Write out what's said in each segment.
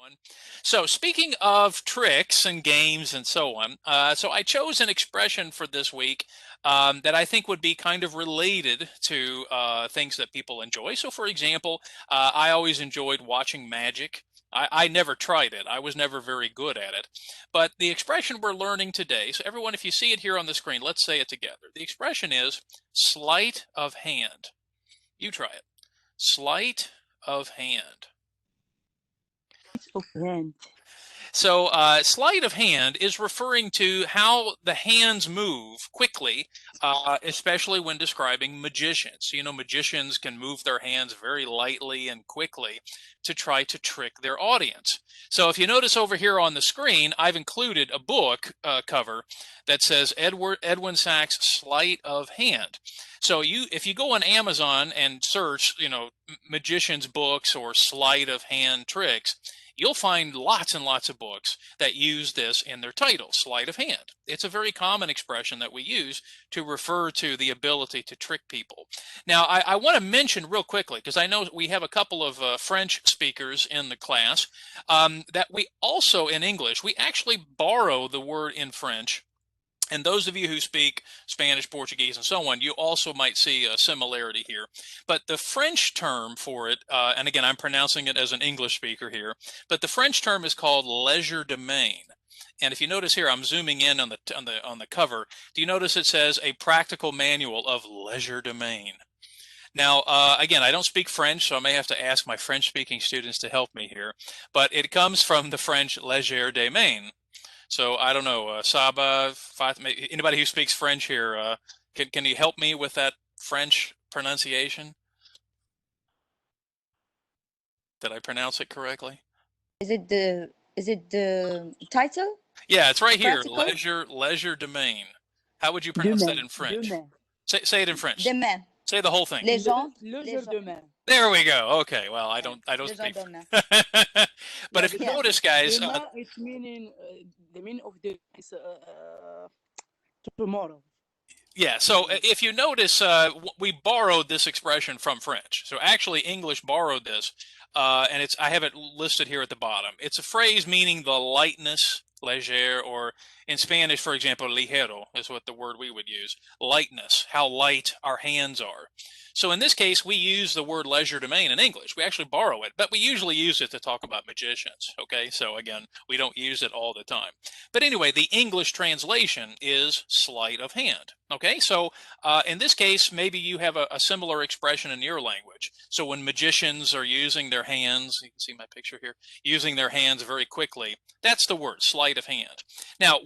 everyone. So speaking of tricks and games and so on, so I chose an expression for this week that I think would be kind of related to things that people enjoy. So for example, I always enjoyed watching magic. I never tried it. I was never very good at it. But the expression we're learning today, so everyone, if you see it here on the screen, let's say it together. The expression is sleight of hand. You try it. Sleight of hand. Of hand. So sleight of hand is referring to how the hands move quickly, especially when describing magicians. So, you know, magicians can move their hands very lightly and quickly to try to trick their audience. So if you notice over here on the screen, I've included a book cover that says Edwin Sachs Sleight of Hand. So if you go on Amazon and search, you know, magicians books or sleight of hand tricks, you'll find lots and lots of books that use this in their title, sleight of hand. It's a very common expression that we use to refer to the ability to trick people. Now, I want to mention real quickly, because I know we have a couple of French speakers in the class, that we also, in English, we actually borrow the word in French. And those of you who speak Spanish, Portuguese, and so on, you also might see a similarity here. But the French term for it, and again, I'm pronouncing it as an English speaker here, but the French term is called legerdemain. And if you notice here, I'm zooming in on the cover. Do you notice it says a practical manual of legerdemain? Now, again, I don't speak French, so I may have to ask my French-speaking students to help me here. But it comes from the French legerdemain. So I don't know, Saba, anybody who speaks French here, can you help me with that French pronunciation? Did I pronounce it correctly? Is it the title? Yeah, it's right here, Practical? legerdemain. How would you pronounce that Demain. in French? Demain. Say it in French. Demain. Say the whole thing. Legende. Legerdemain. There we go. Okay, well, I don't speak Legende. French. But Yeah, if you Yeah. notice, guys, demain, it's meaning the meaning of the is tomorrow. yeah, so if you notice, we borrowed this expression from French. So actually, English borrowed this, and I have it listed here at the bottom. It's a phrase meaning the lightness, léger, or in Spanish, for example, ligero is what the word we would use. Lightness, how light our hands are. So in this case, we use the word legerdemain in English. We actually borrow it, but we usually use it to talk about magicians, okay? So again, we don't use it all the time. But anyway, the English translation is sleight of hand, okay? So in this case, maybe you have a similar expression in your language. So when magicians are using their hands, you can see my picture here, using their hands very quickly, that's the word, sleight of hand. Now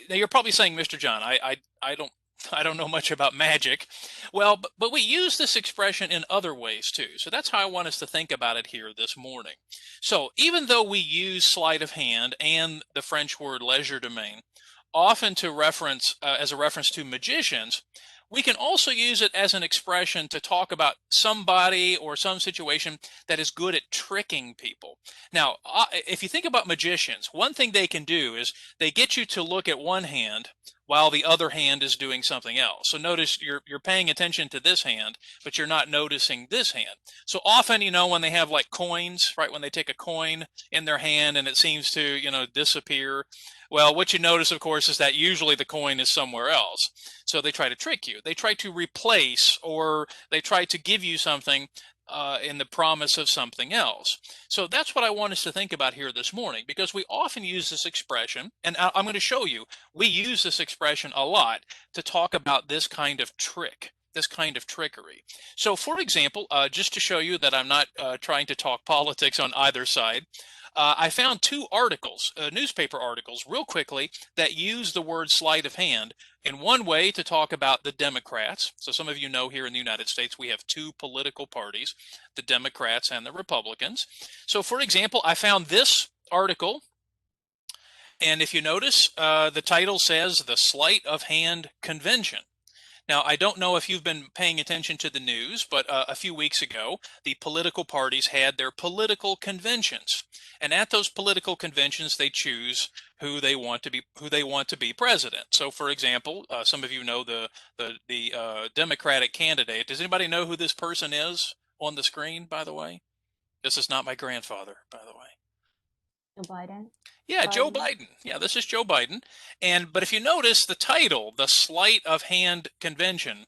you're probably saying, Mr. John, I don't know much about magic. Well, but we use this expression in other ways too. So that's how I want us to think about it here this morning. So even though we use sleight of hand and the French word legerdemain, often to reference as a reference to magicians, we can also use it as an expression to talk about somebody or some situation that is good at tricking people. Now, if you think about magicians, one thing they can do is they get you to look at one hand while the other hand is doing something else. So notice you're paying attention to this hand, but you're not noticing this hand. So often, you know, when they have like coins, right, when they take a coin in their hand and it seems to, you know, disappear, well, what you notice, of course, is that usually the coin is somewhere else. So they try to trick you. They try to replace, or they try to give you something in the promise of something else. So that's what I want us to think about here this morning, because we often use this expression, and I'm going to show you, we use this expression a lot to talk about this kind of trick, this kind of trickery. So for example, just to show you that I'm not trying to talk politics on either side, I found two articles, newspaper articles, real quickly, that use the word sleight of hand in one way to talk about the Democrats. So some of you know here in the United States, we have two political parties, the Democrats and the Republicans. So for example, I found this article, and if you notice, the title says The Sleight of Hand Convention. Now, I don't know if you've been paying attention to the news, but a few weeks ago, the political parties had their political conventions. And at those political conventions, they choose who they want to be president. So, for example, some of you know the Democratic candidate. Does anybody know who this person is on the screen, by the way? This is not my grandfather, by the way. Joe Biden. Yeah, Joe Biden. Biden. Yeah, this is Joe Biden. But if you notice the title, the Sleight of Hand Convention,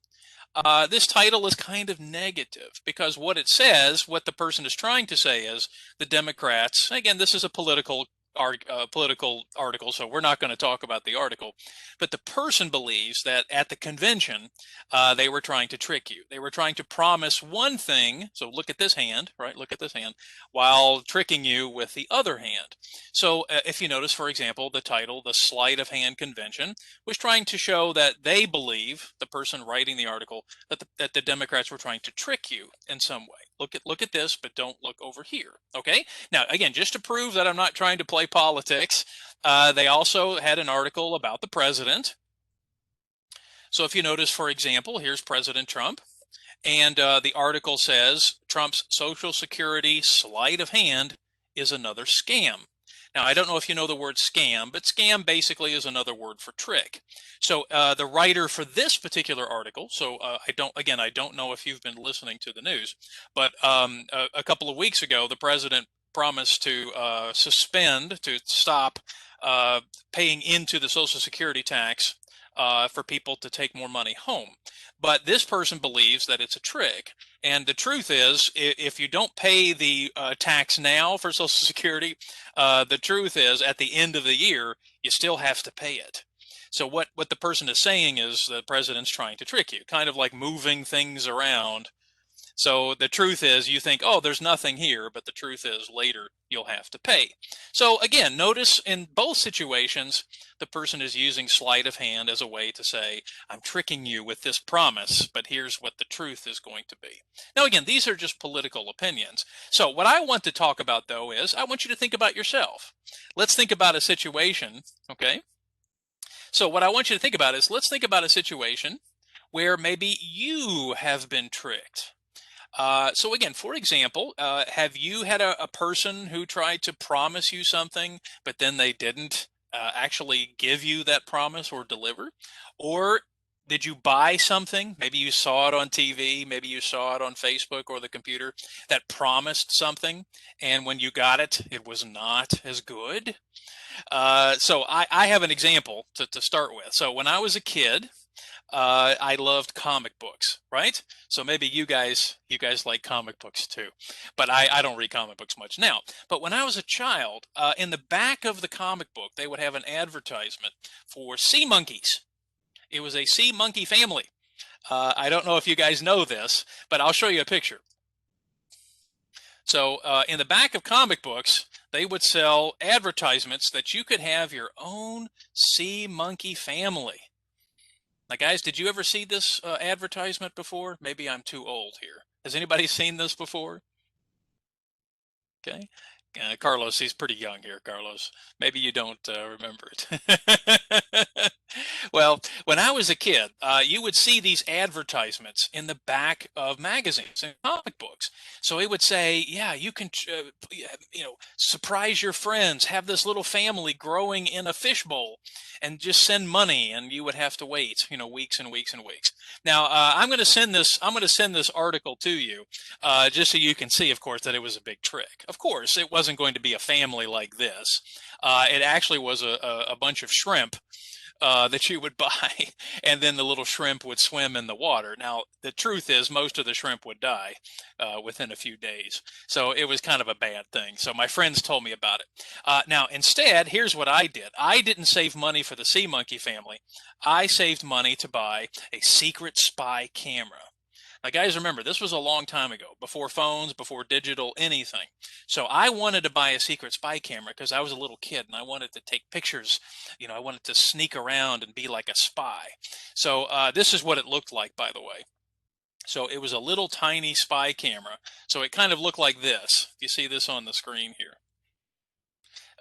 this title is kind of negative because what it says, what the person is trying to say is the Democrats, again, this is a political article, so we're not going to talk about the article, but the person believes that at the convention, they were trying to trick you. They were trying to promise one thing, so look at this hand, right? Look at this hand, while tricking you with the other hand. So if you notice, for example, the title, the Sleight of Hand Convention, was trying to show that they believe, the person writing the article, that the Democrats were trying to trick you in some way. Look at this, but don't look over here. Okay. Now, again, just to prove that I'm not trying to play politics, they also had an article about the president. So if you notice, for example, here's President Trump, and the article says Trump's Social Security sleight of hand is another scam. Now, I don't know if you know the word scam, but scam basically is another word for trick. So the writer for this particular article, so I don't know if you've been listening to the news, but a couple of weeks ago, the president promised to stop paying into the Social Security tax for people to take more money home. But this person believes that it's a trick. And the truth is, if you don't pay the tax now for Social Security, the truth is at the end of the year, you still have to pay it. So what the person is saying is the president's trying to trick you, kind of like moving things around. So the truth is you think, oh, there's nothing here, but the truth is later you'll have to pay. So again, notice in both situations, the person is using sleight of hand as a way to say, I'm tricking you with this promise, but here's what the truth is going to be. Now, again, these are just political opinions. So what I want to talk about, though, is I want you to think about yourself. Let's think about a situation, okay? So what I want you to think about is let's think about a situation where maybe you have been tricked. So again, for example, have you had a person who tried to promise you something, but then they didn't actually give you that promise or deliver? Or did you buy something? Maybe you saw it on TV, maybe you saw it on Facebook or the computer that promised something, and when you got it, it was not as good. So I have an example to start with. So when I was a kid, I loved comic books, right? So maybe you guys like comic books too, but I don't read comic books much now. But when I was a child, in the back of the comic book, they would have an advertisement for sea monkeys. It was a sea monkey family. I don't know if you guys know this, but I'll show you a picture. So in the back of comic books, they would sell advertisements that you could have your own sea monkey family. Now, guys, did you ever see this advertisement before? Maybe I'm too old here. Has anybody seen this before? Okay. Carlos, he's pretty young here, Carlos. Maybe you don't remember it. Well, when I was a kid, you would see these advertisements in the back of magazines and comic books. So it would say, yeah, you can, surprise your friends, have this little family growing in a fishbowl, and just send money, and you would have to wait, weeks and weeks and weeks. Now, I'm going to send this article to you, just so you can see, of course, that it was a big trick. Of course, it wasn't going to be a family like this. It actually was a bunch of shrimp that you would buy, and then the little shrimp would swim in the water. Now, the truth is most of the shrimp would die within a few days. So it was kind of a bad thing. So my friends told me about it. Now, instead, here's what I did. I didn't save money for the sea monkey family. I saved money to buy a secret spy camera. Now, guys, remember, this was a long time ago, before phones, before digital anything. So I wanted to buy a secret spy camera because I was a little kid and I wanted to take pictures. I wanted to sneak around and be like a spy. So this is what it looked like, by the way. So it was a little tiny spy camera. So it kind of looked like this. You see this on the screen here.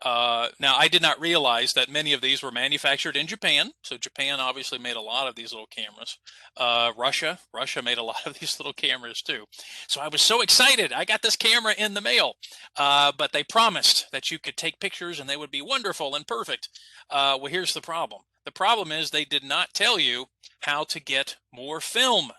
Now, I did not realize that many of these were manufactured in Japan. So Japan obviously made a lot of these little cameras. Russia made a lot of these little cameras too. So I was so excited. I got this camera in the mail, but they promised that you could take pictures and they would be wonderful and perfect. Well, here's the problem. The problem is they did not tell you how to get more film.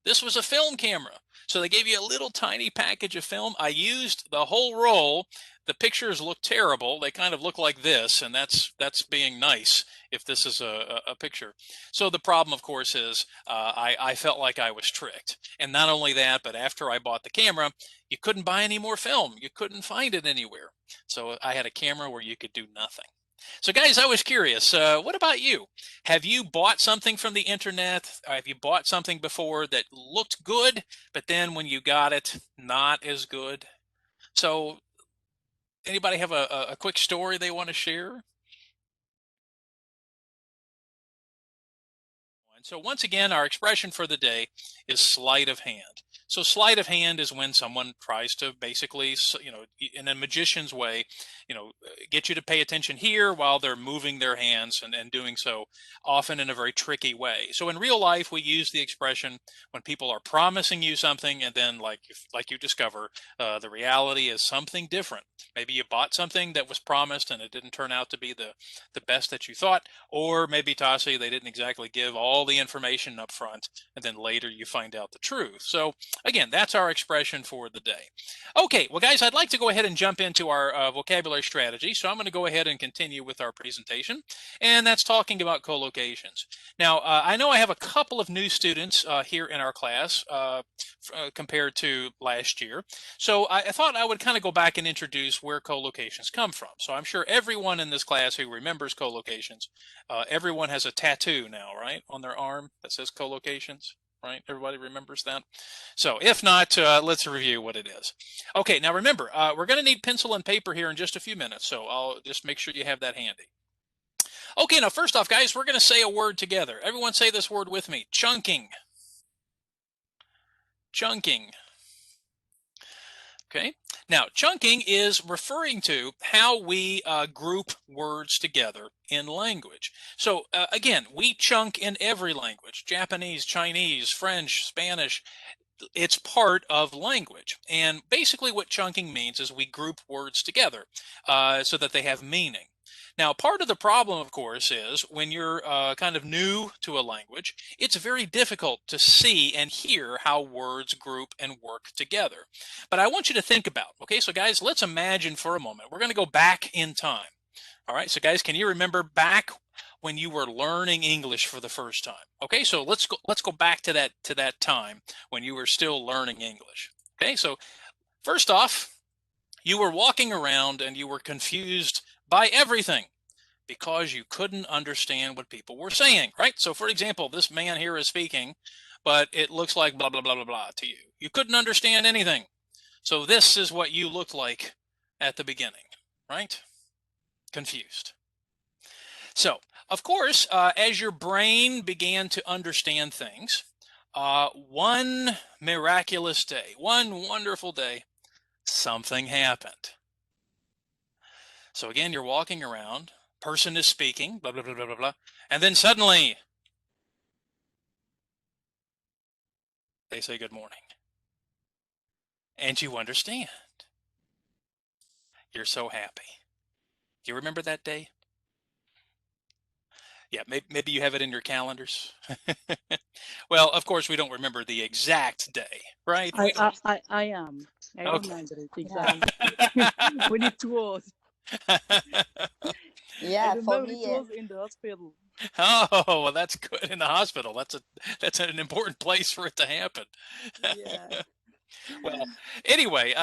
This was a film camera. So they gave you a little tiny package of film. I used the whole roll. The pictures look terrible. They kind of look like this, and that's being nice if this is a picture. So the problem, of course, is I felt like I was tricked. And not only that, but after I bought the camera, you couldn't buy any more film. You couldn't find it anywhere. So I had a camera where you could do nothing. So guys, I was curious, what about you? Have you bought something from the internet? Have you bought something before that looked good, but then when you got it, not as good? So anybody have a quick story they want to share? So once again, our expression for the day is sleight of hand. So sleight of hand is when someone tries to basically, in a magician's way, get you to pay attention here while they're moving their hands and doing so often in a very tricky way. So in real life, we use the expression when people are promising you something and then like you discover the reality is something different. Maybe you bought something that was promised and it didn't turn out to be the best that you thought, or maybe Tassi, they didn't exactly give all the information up front and then later you find out the truth. So again, that's our expression for the day. Okay, well guys, I'd like to go ahead and jump into our vocabulary strategy. So I'm going to go ahead and continue with our presentation, and that's talking about collocations. Now, I know I have a couple of new students here in our class compared to last year. So I thought I would kind of go back and introduce where collocations come from. So I'm sure everyone in this class who remembers collocations, everyone has a tattoo now, right, on their arm that says collocations. Right? Everybody remembers that? So if not, let's review what it is. Okay, now remember, we're going to need pencil and paper here in just a few minutes, so I'll just make sure you have that handy. Okay, now first off, guys, we're going to say a word together. Everyone say this word with me. Chunking. Chunking. Okay, now chunking is referring to how we group words together in language. So again, we chunk in every language: Japanese, Chinese, French, Spanish. It's part of language. And basically what chunking means is we group words together so that they have meaning. Now, part of the problem, of course, is when you're kind of new to a language, it's very difficult to see and hear how words group and work together. But I want you to think about, okay, so guys, let's imagine for a moment. We're going to go back in time. All right, so guys, can you remember back when you were learning English for the first time? Okay, so let's go back to that time when you were still learning English. Okay, so first off, you were walking around and you were confused by everything because you couldn't understand what people were saying, right? So for example, this man here is speaking, but it looks like blah, blah, blah, blah, blah to you. You couldn't understand anything. So this is what you looked like at the beginning, right? Confused. So, of course, as your brain began to understand things, one miraculous day, one wonderful day, something happened. So again, you're walking around, person is speaking, blah, blah, blah, blah, blah, blah, and then suddenly they say good morning. And you understand. You're so happy. Do you remember that day? Yeah, maybe you have it in your calendars. Well, of course, we don't remember the exact day, right? I am. I Okay. remember it exactly. When it was. Yeah, I for remember me, it was in the hospital. Oh, well, that's good. In the hospital, that's an important place for it to happen. Yeah. Well, anyway,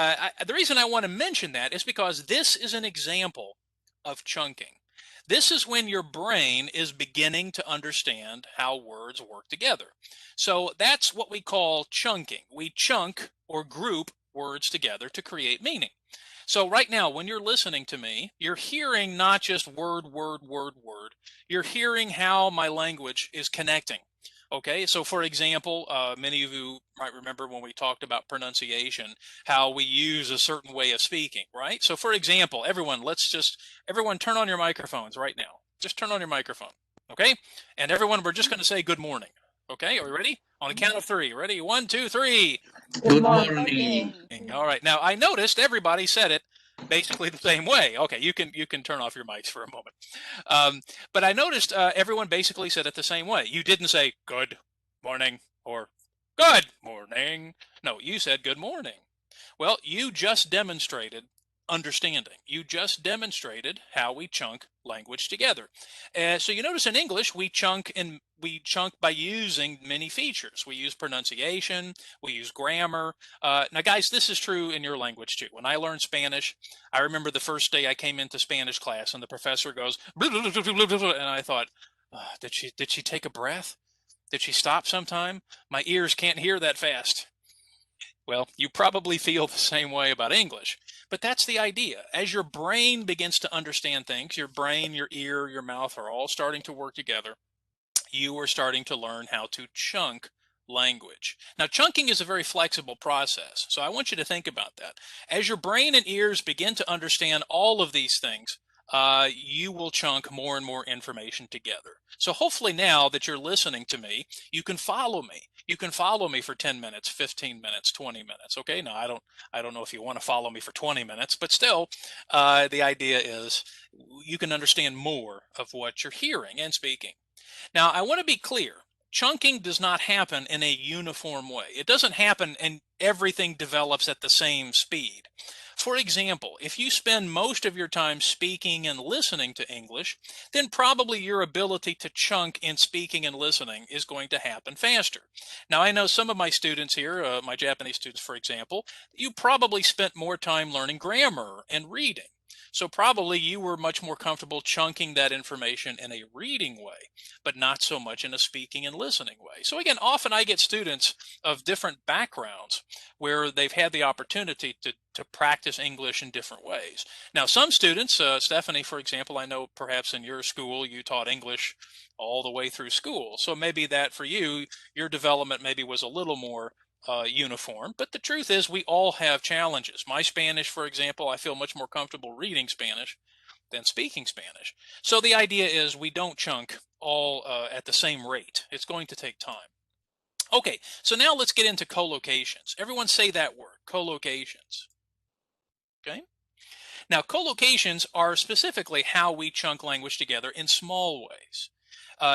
the reason I want to mention that is because this is an example of chunking. This is when your brain is beginning to understand how words work together. So that's what we call chunking. We chunk or group words together to create meaning. So right now, when you're listening to me, you're hearing not just word, word, word, word. You're hearing how my language is connecting. Okay, so for example, many of you might remember when we talked about pronunciation, how we use a certain way of speaking, right? So for example, everyone turn on your microphones right now. Just turn on your microphone, okay? And everyone, we're just going to say good morning. Okay, are we ready? On a count of three. Ready? 1, 2, 3. Good okay. morning. All right. Now I noticed everybody said it basically the same way. Okay, you can turn off your mics for a moment. But I noticed everyone basically said it the same way. You didn't say good morning or Good morning. No, you said good morning. Well, you just demonstrated understanding. You just demonstrated how we chunk language together. So you notice in English we chunk by using many features. We use pronunciation, we use grammar. Now, guys, this is true in your language too. When I learned Spanish, I remember the first day I came into Spanish class and the professor goes, and I thought, did she take a breath? Did she stop sometime? My ears can't hear that fast. Well, you probably feel the same way about English, but that's the idea. As your brain begins to understand things, your brain, your ear, your mouth are all starting to work together. You are starting to learn how to chunk language. Now, chunking is a very flexible process, so I want you to think about that. As your brain and ears begin to understand all of these things, you will chunk more and more information together. So hopefully now that you're listening to me, you can follow me. You can follow me for 10 minutes, 15 minutes, 20 minutes. Okay. Now I don't know if you want to follow me for 20 minutes, but still, the idea is you can understand more of what you're hearing and speaking. Now, I want to be clear. Chunking does not happen in a uniform way. It doesn't happen and everything develops at the same speed. For example, if you spend most of your time speaking and listening to English, then probably your ability to chunk in speaking and listening is going to happen faster. Now, I know some of my students here, my Japanese students, for example, you probably spent more time learning grammar and reading. So probably you were much more comfortable chunking that information in a reading way, but not so much in a speaking and listening way. So again, often I get students of different backgrounds where they've had the opportunity to practice English in different ways. Now, some students, Stephanie, for example, I know perhaps in your school you taught English all the way through school. So maybe that for you, your development maybe was a little more uniform, but the truth is we all have challenges. My Spanish, for example, I feel much more comfortable reading Spanish than speaking Spanish. So the idea is we don't chunk all at the same rate. It's going to take time. Okay, so now let's get into collocations. Everyone say that word, collocations. Okay. Now, collocations are specifically how we chunk language together in small ways.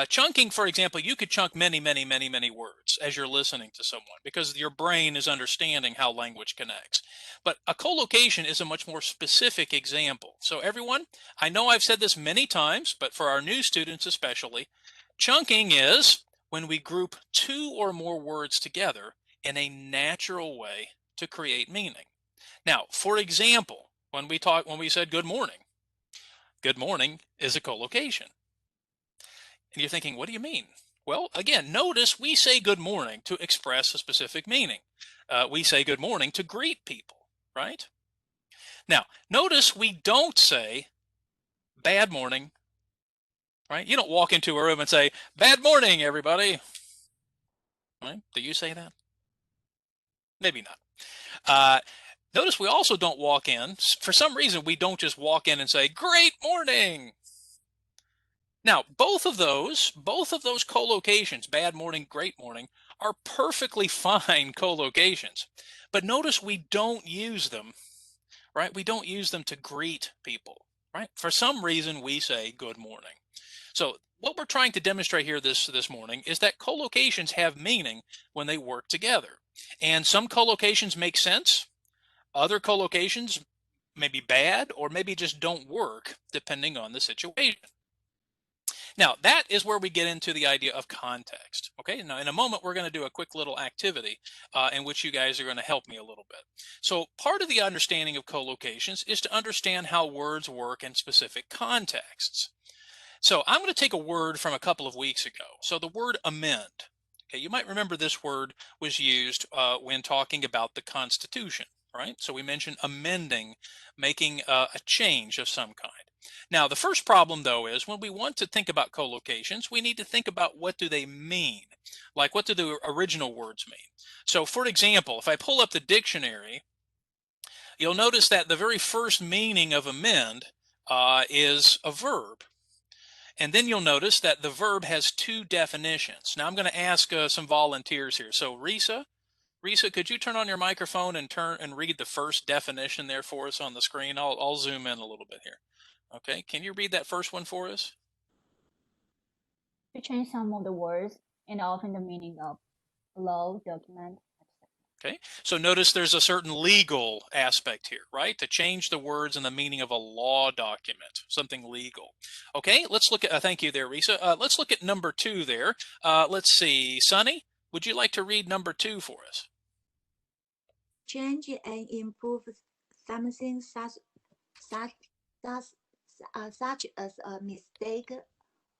Chunking, for example, you could chunk many, many, many, many words as you're listening to someone because your brain is understanding how language connects. But a collocation is a much more specific example. So everyone, I know I've said this many times, but for our new students especially, chunking is when we group two or more words together in a natural way to create meaning. Now, for example, when we said good morning is a collocation. And you're thinking, what do you mean? Well, again, notice we say good morning to express a specific meaning. We say good morning to greet people, right? Now, notice we don't say bad morning, right? You don't walk into a room and say, bad morning, everybody. Right? Do you say that? Maybe not. Notice we also don't walk in. For some reason, we don't just walk in and say, great morning. Now, both of those collocations, bad morning, great morning, are perfectly fine collocations. But notice we don't use them, right? We don't use them to greet people, right? For some reason, we say good morning. So what we're trying to demonstrate here this morning is that collocations have meaning when they work together. And some collocations make sense. Other collocations may be bad or maybe just don't work depending on the situation. Now, that is where we get into the idea of context. Okay, now in a moment, we're going to do a quick little activity in which you guys are going to help me a little bit. So part of the understanding of collocations is to understand how words work in specific contexts. So I'm going to take a word from a couple of weeks ago. So the word amend. Okay, you might remember this word was used when talking about the Constitution, right? So we mentioned amending, making a change of some kind. Now, the first problem, though, is when we want to think about collocations, we need to think about what do they mean? Like, what do the original words mean? So, for example, if I pull up the dictionary, you'll notice that the very first meaning of amend is a verb. And then you'll notice that the verb has two definitions. Now, I'm going to ask some volunteers here. So, Risa, could you turn on your microphone and read the first definition there for us on the screen? I'll zoom in a little bit here. Okay, can you read that first one for us? To change some of the words and often the meaning of law document. Okay, so notice there's a certain legal aspect here, right? To change the words and the meaning of a law document, something legal. Okay, let's look at, thank you there, Risa. Let's look at number 2 there. Let's see, Sunny, would you like to read number 2 for us? Change and improve something such as a mistake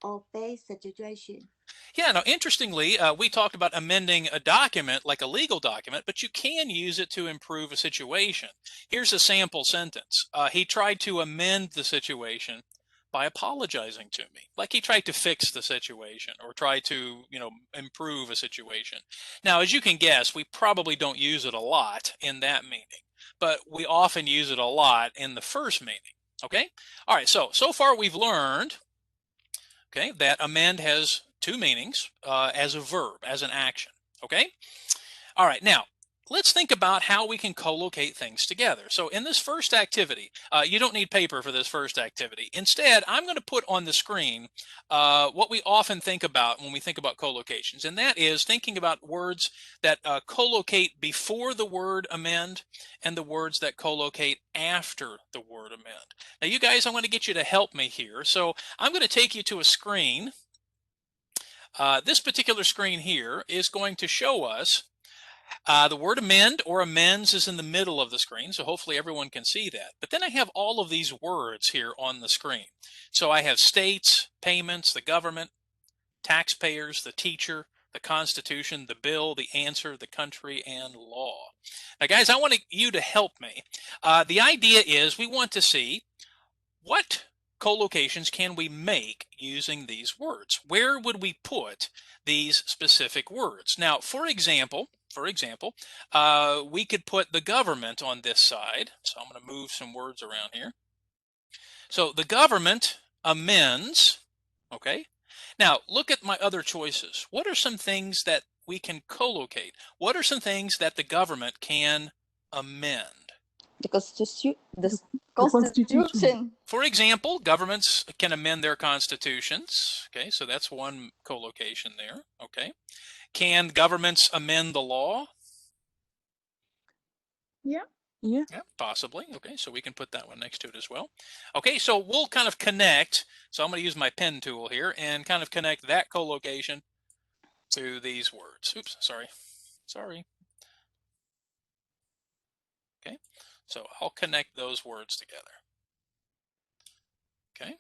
or bad situation. Yeah, now interestingly, we talked about amending a document like a legal document, but you can use it to improve a situation. Here's a sample sentence. He tried to amend the situation by apologizing to me. Like he tried to fix the situation or try to, improve a situation. Now, as you can guess, we probably don't use it a lot in that meaning, but we often use it a lot in the first meaning. Okay? All right, so far we've learned, okay, that amend has 2 meanings as a verb, as an action. Okay? All right, now let's think about how we can co-locate things together. So in this first activity, you don't need paper for this first activity. Instead, I'm going to put on the screen what we often think about when we think about co-locations, and that is thinking about words that co-locate before the word amend and the words that co-locate after the word amend. Now, you guys, I want to get you to help me here. So I'm going to take you to a screen. This particular screen here is going to show us the word amend or amends is in the middle of the screen, so hopefully everyone can see that. But then I have all of these words here on the screen. So I have states, payments, the government, taxpayers, the teacher, the Constitution, the bill, the answer, the country, and law. Now, guys, I want you to help me. The idea is we want to see what co-locations can we make using these words. Where would we put these specific words? Now, for example, we could put the government on this side. So I'm going to move some words around here. So the government amends. Okay. Now look at my other choices. What are some things that we can co-locate? What are some things that the government can amend? The Constitution. The Constitution. Constitution. For example, governments can amend their constitutions. Okay, so that's one co-location there. Okay. Can governments amend the law? Yeah. Yeah, possibly. Okay, so we can put that one next to it as well. Okay, so we'll kind of connect. So I'm going to use my pen tool here and kind of connect that co-location to these words. Oops, sorry. Okay, so I'll connect those words together. Okay,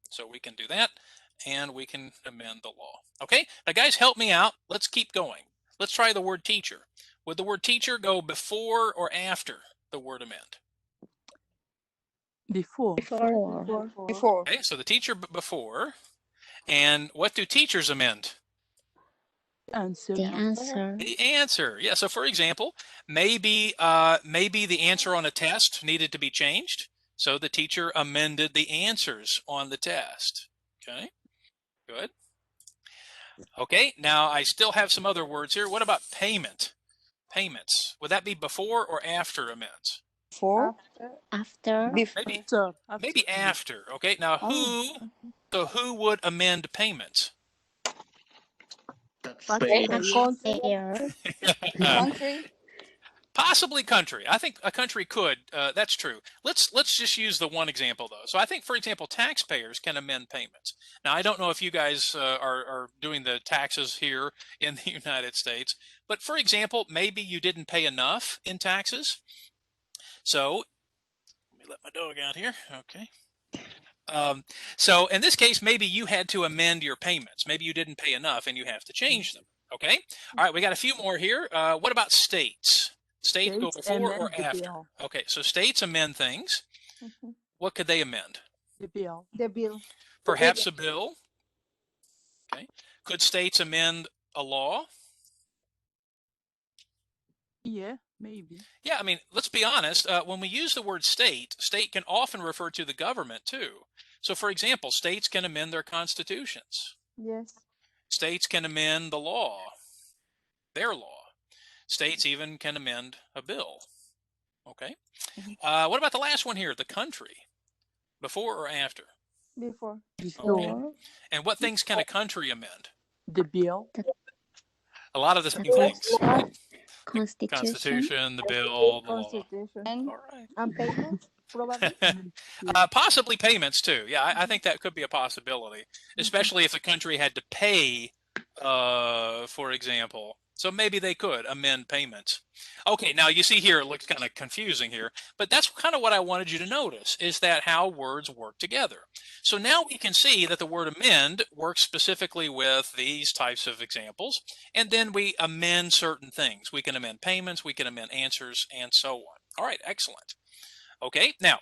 so we can do that and we can amend the law. Okay, now guys, help me out. Let's keep going. Let's try the word teacher. Would the word teacher go before or after the word amend? Before. Before. Okay, so the teacher before. And what do teachers amend? Answer. The answer. The answer. Yeah, so for example, maybe the answer on a test needed to be changed. So the teacher amended the answers on the test. Okay, good. Okay, now I still have some other words here. What about payment? Payments. Would that be before or after amends? Before. After. Maybe after. Okay, now who would amend payments? Taxpayer. Country. Possibly country. I think a country could. That's true. Let's just use the one example though. So I think, for example, taxpayers can amend payments. Now I don't know if you guys are doing the taxes here in the United States, but for example, maybe you didn't pay enough in taxes. So let me let my dog out here. Okay. So in this case, maybe you had to amend your payments. Maybe you didn't pay enough and you have to change them. Okay. All right. We got a few more here. What about states? States go before or after? Okay. So states amend things. What could they amend? The bill. Perhaps a bill. Okay. Could states amend a law? Yeah, maybe. Yeah, I mean, let's be honest. When we use the word state, state can often refer to the government too. So, for example, states can amend their constitutions. Yes. States can amend the law, their law. States even can amend a bill. Okay. What about the last one here? The country. Before or after? Before. Okay. And what things can a country amend? The bill. A lot of the same The things. first Right? word, Constitution. Constitution, the bill, the law. Constitution. All right. And payment, probably. Possibly payments too. Yeah, I think that could be a possibility, especially if a country had to pay, for example. So maybe they could amend payments. Okay, now you see here, it looks kind of confusing here, but that's kind of what I wanted you to notice, is that how words work together. So now we can see that the word amend works specifically with these types of examples, and then we amend certain things. We can amend payments, we can amend answers, and so on. All right, excellent. Okay, now,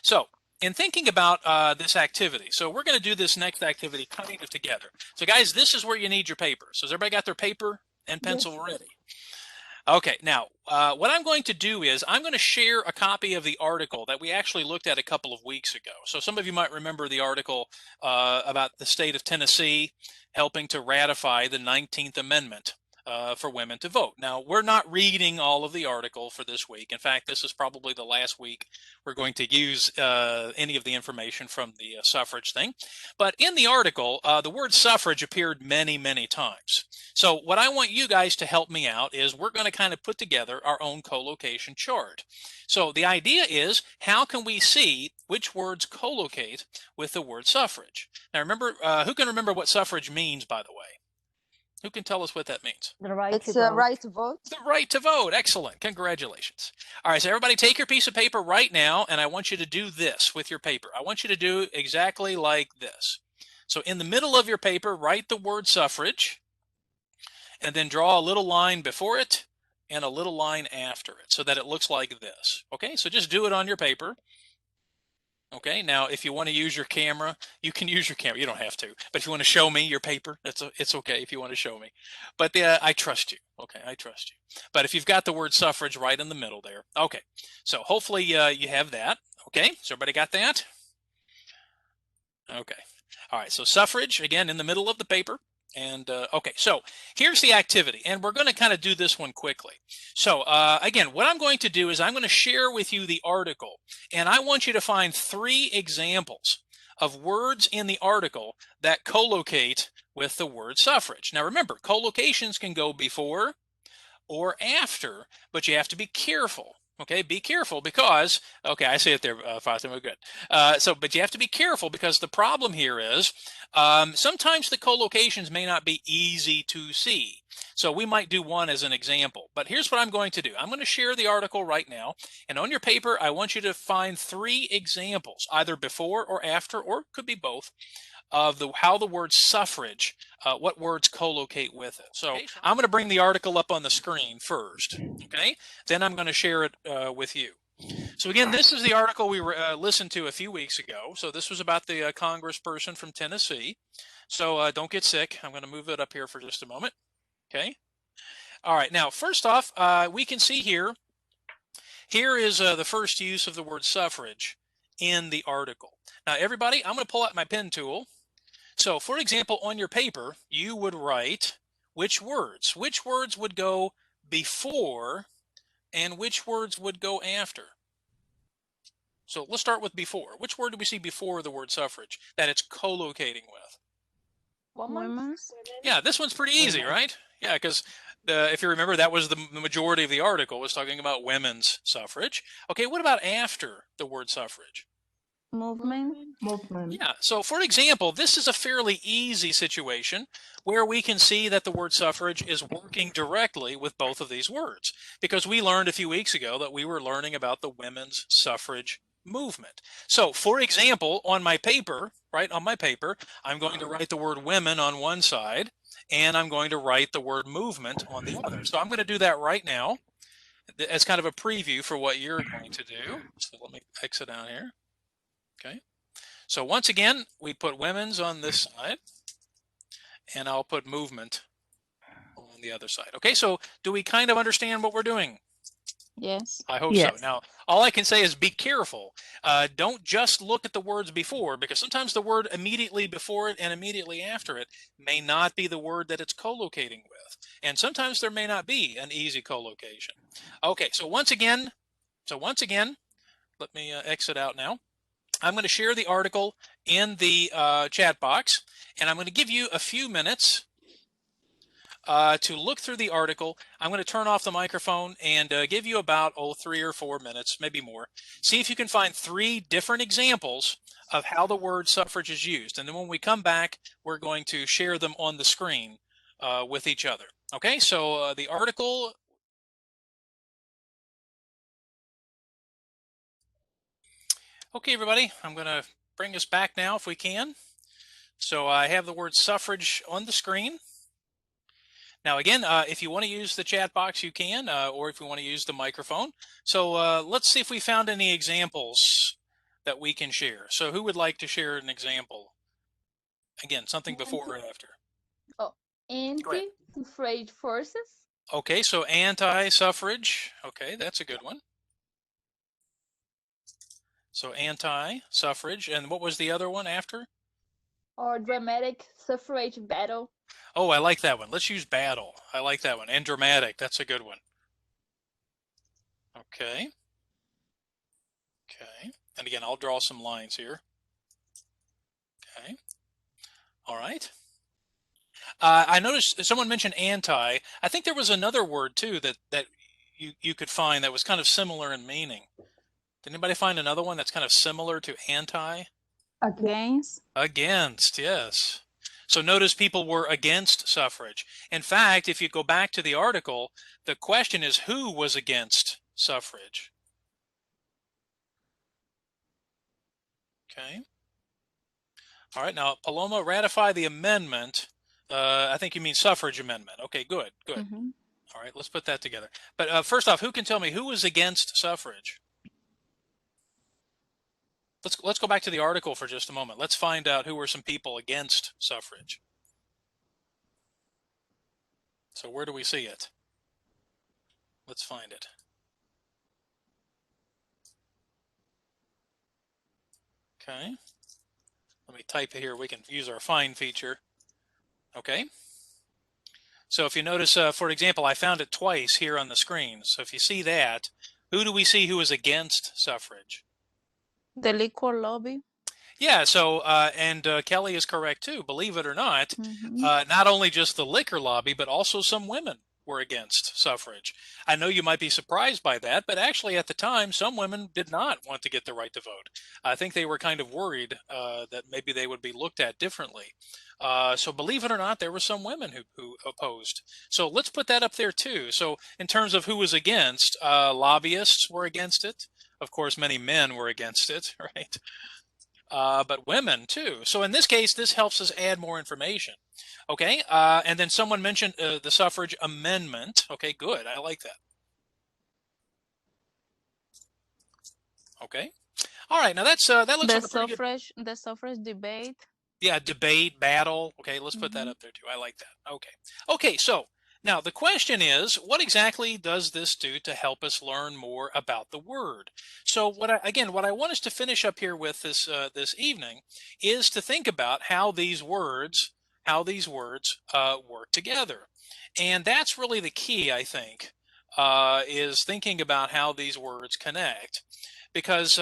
so in thinking about this activity, so we're going to do this next activity kind of together. So guys, this is where you need your paper. So has everybody got their paper and pencil ready? Okay, now what I'm going to do is I'm going to share a copy of the article that we actually looked at a couple of weeks ago. So some of you might remember the article about the state of Tennessee helping to ratify the 19th Amendment for women to vote. Now, we're not reading all of the article for this week. In fact, this is probably the last week we're going to use any of the information from the suffrage thing. But in the article, the word suffrage appeared many, many times. So what I want you guys to help me out is we're going to kind of put together our own collocation chart. So the idea is, how can we see which words collocate with the word suffrage? Now remember, who can remember what suffrage means, by the way? Who can tell us what that means? The right it's a right to vote. The right to vote. Excellent. Congratulations. All right, so everybody take your piece of paper right now, and I want you to do this with your paper. I want you to do exactly like this. So in the middle of your paper, write the word suffrage, and then draw a little line before it and a little line after it so that it looks like this. Okay, so just do it on your paper. Okay, now if you want to use your camera, you can use your camera. You don't have to, but if you want to show me your paper, it's okay if you want to show me. But I trust you. Okay, I trust you. But if you've got the word suffrage right in the middle there. Okay, so hopefully you have that. Okay, so everybody got that? Okay, all right, so suffrage, again, in the middle of the paper. And okay, so here's the activity, and we're going to kind of do this one quickly. So again, what I'm going to do is I'm going to share with you the article, and I want you to find 3 examples of words in the article that collocate with the word suffrage. Now remember, collocations can go before or after, but you have to be careful. Okay, be careful because, okay, I see it there, Fatima, good. But you have to be careful because the problem here is sometimes the collocations may not be easy to see. So we might do one as an example, but here's what I'm going to do. I'm going to share the article right now, and on your paper, I want you to find 3 examples, either before or after, or could be both, of how the word suffrage, what words collocate with it. So I'm going to bring the article up on the screen first, okay? Then I'm going to share it with you. So again, this is the article we listened to a few weeks ago. So this was about the congressperson from Tennessee. So don't get sick. I'm going to move it up here for just a moment, okay? All right, now first off, we can see here is the first use of the word suffrage in the article. Now everybody, I'm going to pull out my pen tool. So for example, on your paper, you would write which words would go before and which words would go after. So let's start with before. Which word do we see before the word suffrage that it's collocating with? Women's. Yeah, this one's pretty easy, right? Yeah, because if you remember, that was the majority of the article was talking about women's suffrage. Okay, what about after the word suffrage? Movement. Yeah, so for example, this is a fairly easy situation where we can see that the word suffrage is working directly with both of these words, because we learned a few weeks ago that we were learning about the women's suffrage movement. So for example, on my paper, right, on my paper, I'm going to write the word women on one side, and I'm going to write the word movement on the other. So I'm going to do that right now as kind of a preview for what you're going to do. So let me exit out here. Okay, so once again, we put women's on this side, and I'll put movement on the other side. Okay, so do we kind of understand what we're doing? Yes. I hope Yes. so. Now, all I can say is be careful. Don't just look at the words before, because sometimes the word immediately before it and immediately after it may not be the word that it's collocating with. And sometimes there may not be an easy collocation. Okay, so once again, let me exit out now. I'm going to share the article in the chat box, and I'm going to give you a few minutes to look through the article. I'm going to turn off the microphone and give you about 3 or 4 minutes, maybe more. See if you can find 3 different examples of how the word suffrage is used. And then when we come back, we're going to share them on the screen with each other. Okay, so the article. Okay, everybody, I'm going to bring us back now if we can. So I have the word suffrage on the screen. Now, again, if you want to use the chat box, you can, or if you want to use the microphone. So let's see if we found any examples that we can share. So who would like to share an example? Again, something before or after. Oh, anti-suffrage forces. Okay, so anti-suffrage. Okay, that's a good one. So anti-suffrage. And what was the other one after? Or dramatic suffrage battle. Oh, I like that one. Let's use battle. I like that one. And dramatic. That's a good one. Okay. Okay. And again, I'll draw some lines here. Okay. All right. I noticed someone mentioned anti. I think there was another word too that you could find that was kind of similar in meaning. Did anybody find another one that's kind of similar to anti? Against. Against, yes. So notice people were against suffrage. In fact, if you go back to the article, the question is who was against suffrage? Okay. All right, now Paloma, ratify the amendment. I think you mean suffrage amendment. Okay, good, good. Mm-hmm. All right, let's put that together. But first off, who can tell me who was against suffrage? Let's go back to the article for just a moment. Let's find out who were some people against suffrage. So where do we see it? Let's find it. Okay. Let me type it here. We can use our find feature. Okay. So if you notice, for example, I found it twice here on the screen. So if you see that, who do we see who is against suffrage? The liquor lobby. Yeah, so, and Kelly is correct too, believe it or not, Mm-hmm. not only just the liquor lobby, but also some women were against suffrage. I know you might be surprised by that, but actually at the time, some women did not want to get the right to vote. I think they were kind of worried that maybe they would be looked at differently. So believe it or not, there were some women who opposed. So let's put that up there too. So in terms of who was against, lobbyists were against it. Of course, many men were against it, right? But women too. So in this case, this helps us add more information. Okay, and then someone mentioned the suffrage amendment. Okay, good. I like that. Okay. All right. Now that's that looks like a pretty good. The suffrage debate. Yeah, debate, battle. Okay, let's put that up there too. I like that. Okay. Okay. So now the question is, what exactly does this do to help us learn more about the word? So what I want us to finish up here with this this evening is to think about how these words work together, and that's really the key, I think, is thinking about how these words connect, because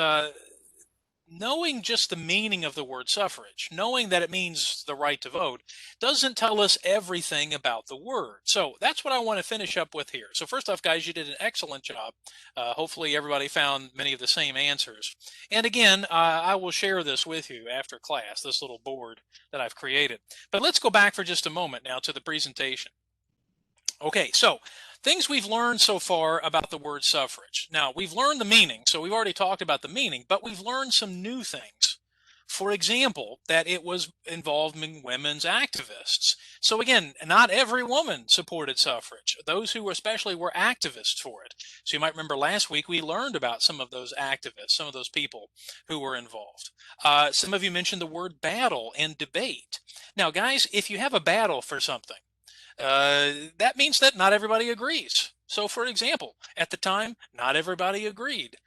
knowing just the meaning of the word suffrage, knowing that it means the right to vote, doesn't tell us everything about the word. So that's what I want to finish up with here. So first off, guys, you did an excellent job. Hopefully everybody found many of the same answers. And again, I will share this with you after class, this little board that I've created. But let's go back for just a moment now to the presentation. Okay, so things we've learned so far about the word suffrage. Now, we've learned the meaning, so we've already talked about the meaning, but we've learned some new things. For example, that it was involving women's activists. So again, not every woman supported suffrage. Those who especially were activists for it. So you might remember last week we learned about some of those activists, some of those people who were involved. Some of you mentioned the word battle and debate. Now, guys, if you have a battle for something, that means that not everybody agrees. So for example, at the time, not everybody agreed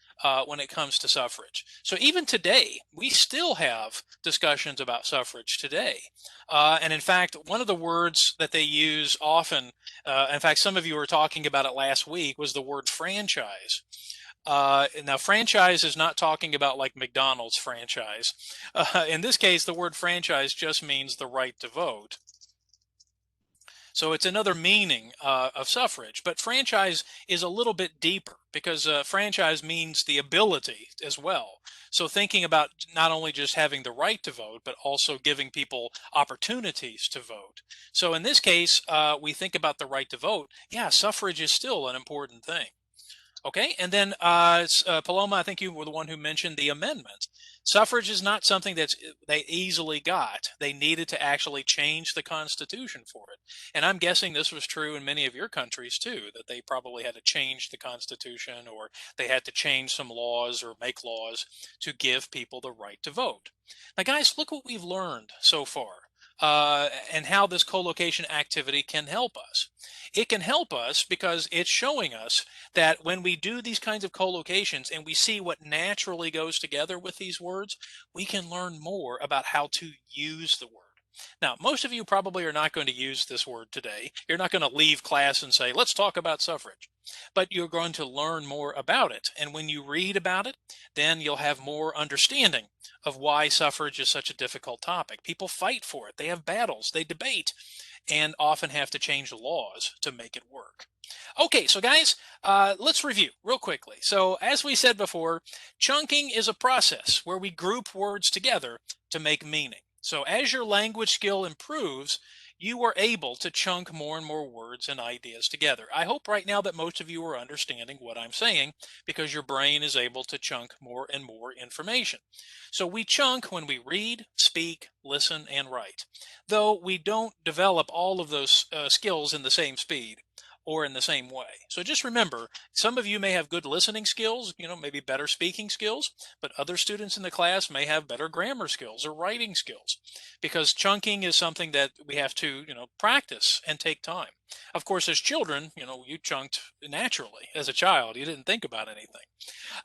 when it comes to suffrage. So even today, we still have discussions about suffrage today. And in fact, one of the words that they use often, in fact, some of you were talking about it last week, was the word franchise. Now, franchise is not talking about like McDonald's franchise. In this case, the word franchise just means the right to vote. So it's another meaning of suffrage, but franchise is a little bit deeper because franchise means the ability as well. So thinking about not only just having the right to vote, but also giving people opportunities to vote. So in this case, we think about the right to vote. Yeah, suffrage is still an important thing. Okay, and then Paloma, I think you were the one who mentioned the amendments. Suffrage is not something that's they easily got. They needed to actually change the Constitution for it. And I'm guessing this was true in many of your countries too, that they probably had to change the Constitution or they had to change some laws or make laws to give people the right to vote. Now, guys, look what we've learned so far. And how this co-location activity can help us. It can help us because it's showing us that when we do these kinds of co-locations and we see what naturally goes together with these words, we can learn more about how to use the word. Now, most of you probably are not going to use this word today. You're not going to leave class and say, let's talk about suffrage. But you're going to learn more about it. And when you read about it, then you'll have more understanding of why suffrage is such a difficult topic. People fight for it. They have battles. They debate and often have to change the laws to make it work. Okay, so guys, let's review real quickly. So as we said before, chunking is a process where we group words together to make meaning. So as your language skill improves, you are able to chunk more and more words and ideas together. I hope right now that most of you are understanding what I'm saying because your brain is able to chunk more and more information. So we chunk when we read, speak, listen, and write, though we don't develop all of those skills in the same speed or in the same way. So just remember, some of you may have good listening skills, maybe better speaking skills, but other students in the class may have better grammar skills or writing skills because chunking is something that we have to, practice and take time. Of course, as children, you chunked naturally as a child. You didn't think about anything.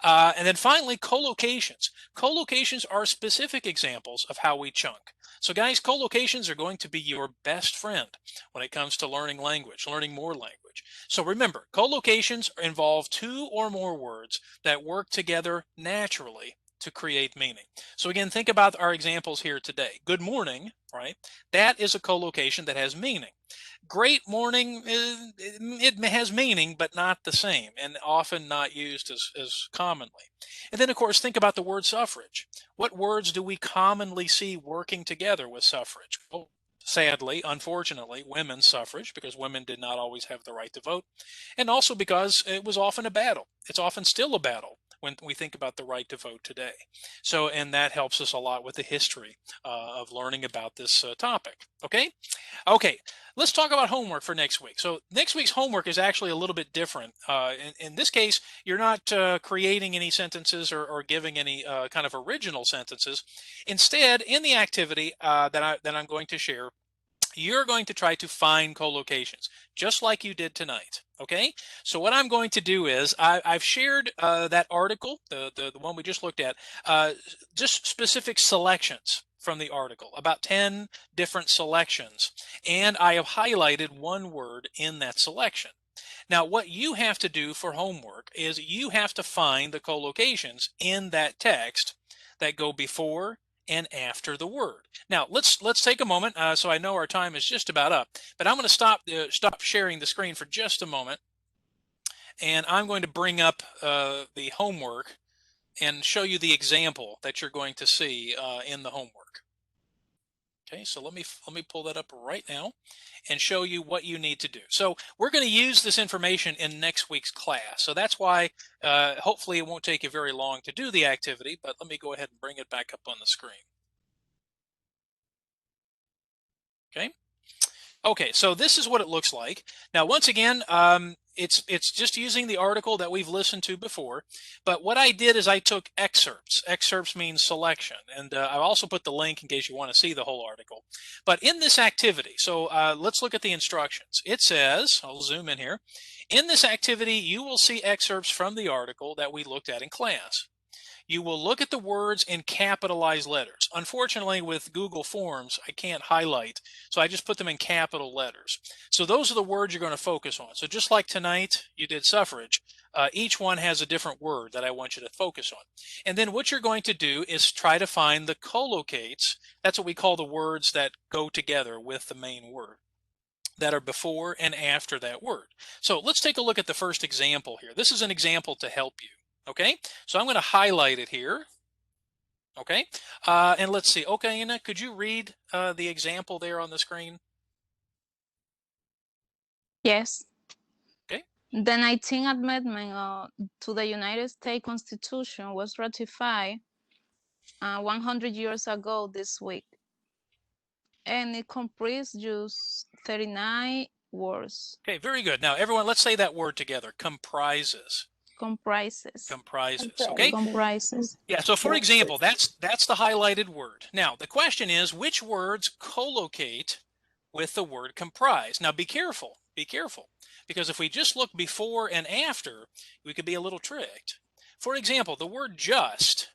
And then finally, co-locations. Co-locations are specific examples of how we chunk. So guys, co-locations are going to be your best friend when it comes to learning language, learning more language. So remember, co-locations involve two or more words that work together naturally to create meaning. So again, think about our examples here today. Good morning, right? That is a co-location that has meaning. Great morning, it has meaning, but not the same, and often not used as commonly. And then, of course, think about the word suffrage. What words do we commonly see working together with suffrage? Well, sadly, unfortunately, women's suffrage, because women did not always have the right to vote, and also because it was often a battle. It's often still a battle when we think about the right to vote today. So, and that helps us a lot with the history of learning about this topic. Okay? Okay, let's talk about homework for next week. So next week's homework is actually a little bit different. In this case, you're not creating any sentences or giving any kind of original sentences. Instead, in the activity that I'm going to share, you're going to try to find co-locations, just like you did tonight. Okay, so what I'm going to do is I've shared that article, the one we just looked at, just specific selections from the article, about 10 different selections, and I have highlighted one word in that selection. Now, what you have to do for homework is you have to find the co-locations in that text that go before and after the word. Now, let's take a moment. So I know our time is just about up, but I'm going to stop sharing the screen for just a moment, and I'm going to bring up the homework and show you the example that you're going to see in the homework. Okay, so let me pull that up right now and show you what you need to do. So we're going to use this information in next week's class. So that's why hopefully it won't take you very long to do the activity, but let me go ahead and bring it back up on the screen. Okay. Okay, so this is what it looks like. Now, once again, it's just using the article that we've listened to before, but what I did is I took excerpts. Excerpts means selection, and I also put the link in case you want to see the whole article. But in this activity, so let's look at the instructions. It says, I'll zoom in here, in this activity, you will see excerpts from the article that we looked at in class. You will look at the words in capitalized letters. Unfortunately, with Google Forms, I can't highlight, so I just put them in capital letters. So those are the words you're going to focus on. So just like tonight, you did suffrage, each one has a different word that I want you to focus on. And then what you're going to do is try to find the collocates. That's what we call the words that go together with the main word. that are before and after that word. So let's take a look at the first example here. This is an example to help you. Okay, so I'm going to highlight it here. Okay, and let's see. Okay, Anna, could you read the example there on the screen? Yes. Okay. The 19th Amendment to the United States Constitution was ratified 100 years ago this week, and it comprises just 39 words. Okay, very good. Now, everyone, let's say that word together. Comprises. Comprises. Comprises. Okay. Okay. Comprises. Yeah. So, for example, that's the highlighted word. Now, the question is, which words collocate with the word comprise? Now, be careful. Be careful, because if we just look before and after, we could be a little tricked. For example, the word just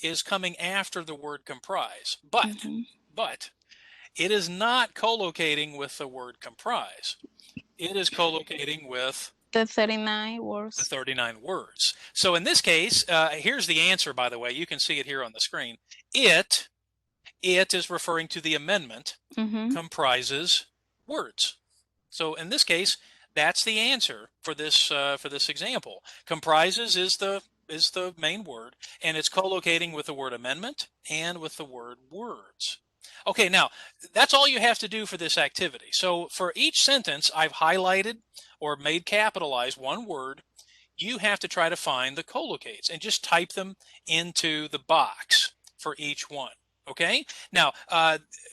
is coming after the word comprise, but it is not collocating with the word comprise. It is collocating with The 39 the words. 39 words. So in this case, here's the answer, by the way. You can see it here on the screen. It is referring to the amendment, comprises words. So in this case, that's the answer for this example. Comprises is the main word, and it's collocating with the word amendment and with the word words. Okay, now that's all you have to do for this activity. So for each sentence, I've highlighted or made capitalized one word. You have to try to find the collocates and just type them into the box for each one. Okay, now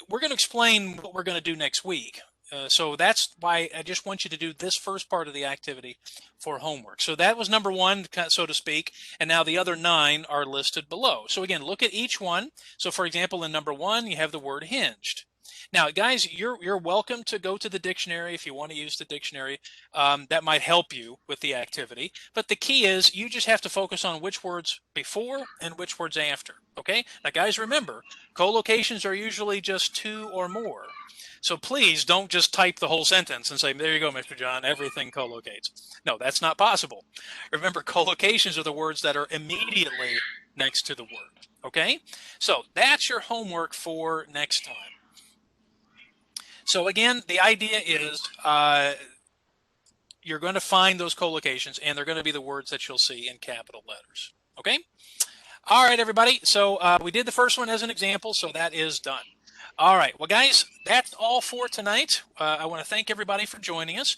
we're going to explain what we're going to do next week. So that's why I just want you to do this first part of the activity for homework. So that was number one, so to speak, and now the other 9 are listed below. So again, look at each one. So for example, in number 1, you have the word hinged. Now, guys, you're welcome to go to the dictionary if you want to use the dictionary. That might help you with the activity. But the key is you just have to focus on which words before and which words after. Okay? Now, guys, remember, collocations are usually just 2 or more. So please don't just type the whole sentence and say, there you go, Mr. John, everything collocates. No, that's not possible. Remember, collocations are the words that are immediately next to the word. Okay? So that's your homework for next time. So again, the idea is you're going to find those collocations, and they're going to be the words that you'll see in capital letters. Okay? All right, everybody. So we did the first one as an example, so that is done. All right. Well, guys, that's all for tonight. I want to thank everybody for joining us.